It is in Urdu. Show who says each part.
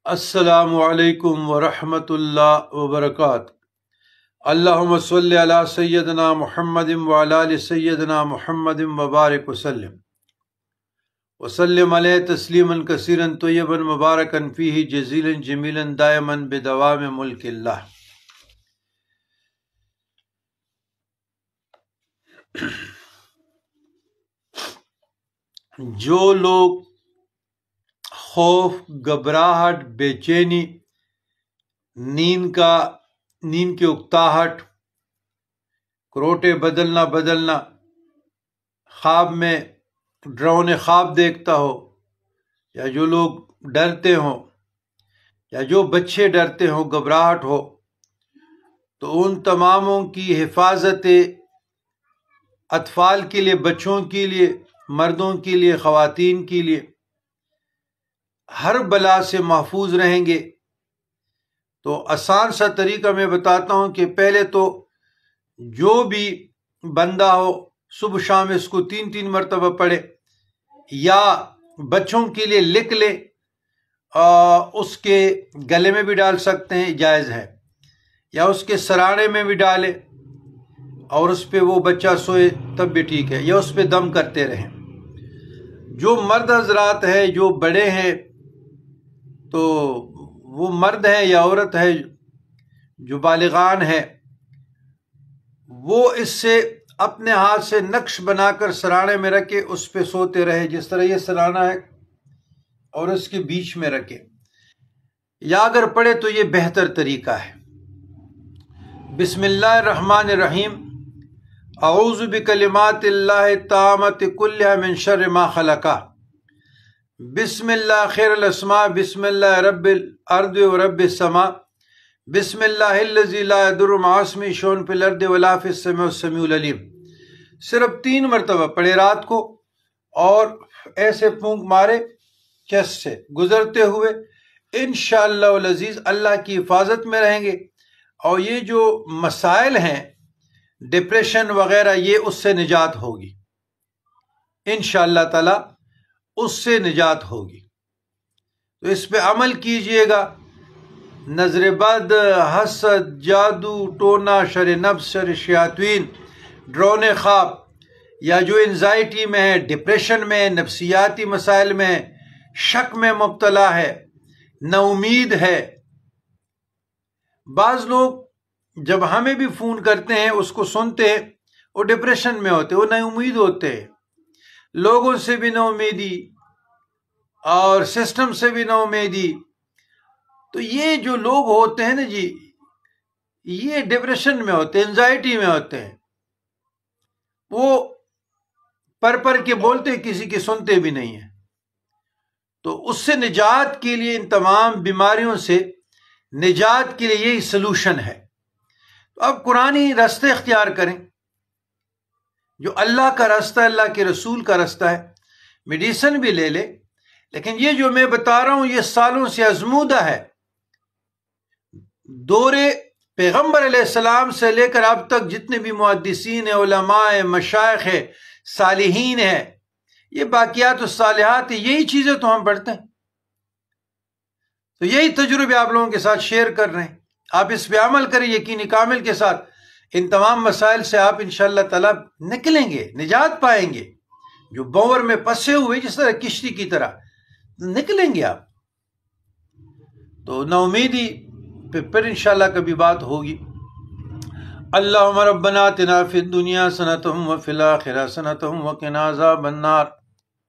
Speaker 1: السلام علیکم ورحمۃ اللہ وبرکاتہ۔ اللہم صلی علی سیدنا محمد وعلی آل سیدنا محمد وبارک وسلم علیہ تسلیما کثیرا طیبا مبارکا فیہ جزیلا جمیلا دائما بدوام ملک اللہ۔ جو لوگ خوف، گھبراہٹ، بے چینی، نیند کی اکتاہٹ، کروٹے بدلنا، خواب میں ڈراؤنے خواب دیکھتا ہو، یا جو لوگ ڈرتے ہوں، یا جو بچے ڈرتے ہوں، گھبراہٹ ہو، تو ان تماموں کی حفاظت اطفال کے لیے، بچوں کے لیے، مردوں کے لیے، خواتین کے لیے، ہر بلا سے محفوظ رہیں گے۔ تو آسان سا طریقہ میں بتاتا ہوں کہ پہلے تو جو بھی بندہ ہو صبح شام اس کو 3 مرتبہ پڑھے، یا بچوں کے لیے لکھ لے، اس کے گلے میں بھی ڈال سکتے ہیں، جائز ہے، یا اس کے سرانے میں بھی ڈالے اور اس پہ وہ بچہ سوئے تب بھی ٹھیک ہے، یا اس پہ دم کرتے رہیں۔ جو مرد حضرات ہیں، جو بڑے ہیں، تو وہ مرد ہے یا عورت ہے جو بالغان ہے، وہ اس سے اپنے ہاتھ سے نقش بنا کر سرانے میں رکھے، اس پہ سوتے رہے، جس طرح یہ سرانہ ہے اور اس کے بیچ میں رکھے، یا اگر پڑھے تو یہ بہتر طریقہ ہے۔ بسم اللہ الرحمن الرحیم۔ اعوذ بکلمات اللہ التامۃ کلہا من شر ما خلق۔ بسم اللہ خیر الاسماء، بسم اللہ رب الارض و رب السماء، بسم اللہ الذی لا یضر مع اسمہ شیء فی الارض ولا فی السماء السمیع العلیم۔ صرف 3 مرتبہ پڑھے رات کو، اور ایسے پھونک مارے چیسٹ سے گزرتے ہوئے، انشاءاللہ العزیز اللہ کی حفاظت میں رہیں گے۔ اور یہ جو مسائل ہیں، ڈپریشن وغیرہ، یہ اس سے نجات ہوگی انشاءاللہ تعالی، اس سے نجات ہوگی۔ تو اس پہ عمل کیجئے گا۔ نظر بد، حسد، جادو ٹونا، شر نفس، شر شیاطین، ڈرونے خواب، یا جو انزائٹی میں ہے، ڈپریشن میں ہے، نفسیاتی مسائل میں ہے، شک میں مبتلا ہے، نا امید ہے۔ بعض لوگ جب ہمیں بھی فون کرتے ہیں، اس کو سنتے ہیں، وہ ڈپریشن میں ہوتے، وہ نا امید ہوتے ہیں، لوگوں سے بھی نا امیدی اور سسٹم سے بھی نا امیدی۔ تو یہ جو لوگ ہوتے ہیں نا جی، یہ ڈپریشن میں ہوتے ہیں، انزائٹی میں ہوتے ہیں، وہ پر کے بولتے، کسی کی سنتے بھی نہیں ہیں۔ تو اس سے نجات کے لیے، ان تمام بیماریوں سے نجات کے لیے یہی سلوشن ہے۔ تو اب قرآنی راستے اختیار کریں، جو اللہ کا راستہ، اللہ کے رسول کا راستہ ہے۔ میڈیسن بھی لے لے، لیکن یہ جو میں بتا رہا ہوں یہ سالوں سے آزمودہ ہے۔ دور پیغمبر علیہ السلام سے لے کر اب تک جتنے بھی محدثین ہیں، علماء ہیں، مشائخ ہیں، صالحین ہیں، یہ باقیات الصالحات، یہی چیزیں تو ہم پڑھتے ہیں۔ تو یہی تجربے آپ لوگوں کے ساتھ شیئر کر رہے ہیں، آپ اس پہ عمل کریں یقینی کامل کے ساتھ۔ ان تمام مسائل سے آپ انشاءاللہ تعالی نکلیں گے، نجات پائیں گے۔ جو بور میں پسے ہوئے، جس طرح کشتی کی طرح نکلیں گے آپ۔ تو نا امیدی پھر انشاءاللہ کبھی بات ہوگی۔ اللہم ربنا آتنا فی الدنیا حسنۃ وفی الآخرۃ حسنۃ وقنا عذاب النار۔